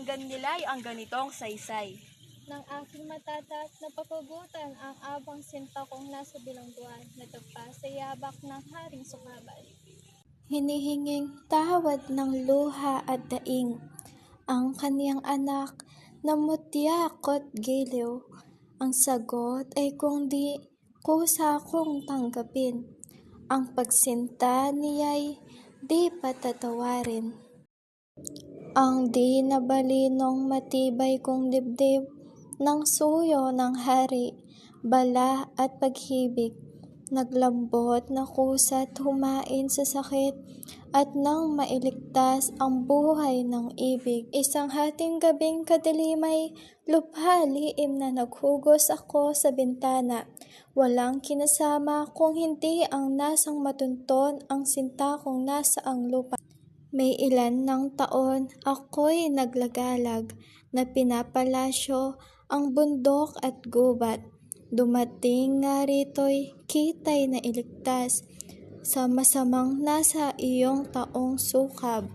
pakinggan nila'y ang ganitong saysay. Nang aking matatat na papagutan ang abang sinta kong nasa bilangguan, natagpa sa yabak ng haring sukabal. Hinihinging tawad ng luha at daing, ang kaniyang anak na mutya ko't giliw. Ang sagot ay kung di kusa kong tanggapin, ang pagsinta niya'y di patatawarin. Ang di nabalinong matibay kong dibdib, ng suyo ng hari, bala at paghibig, naglambot na kusa't humain sa sakit, at nang mailigtas ang buhay ng ibig. Isang hating gabing kadilimay, lubha liim na naghugos ako sa bintana, walang kinasama kung hindi ang nasang matunton ang sinta kong nasa ang lupa. May ilan ng taon ako'y naglagalag na pinapalasyo ang bundok at gubat. Dumating nga rito'y kita'y nailigtas sa masamang nasa iyong taong sukab.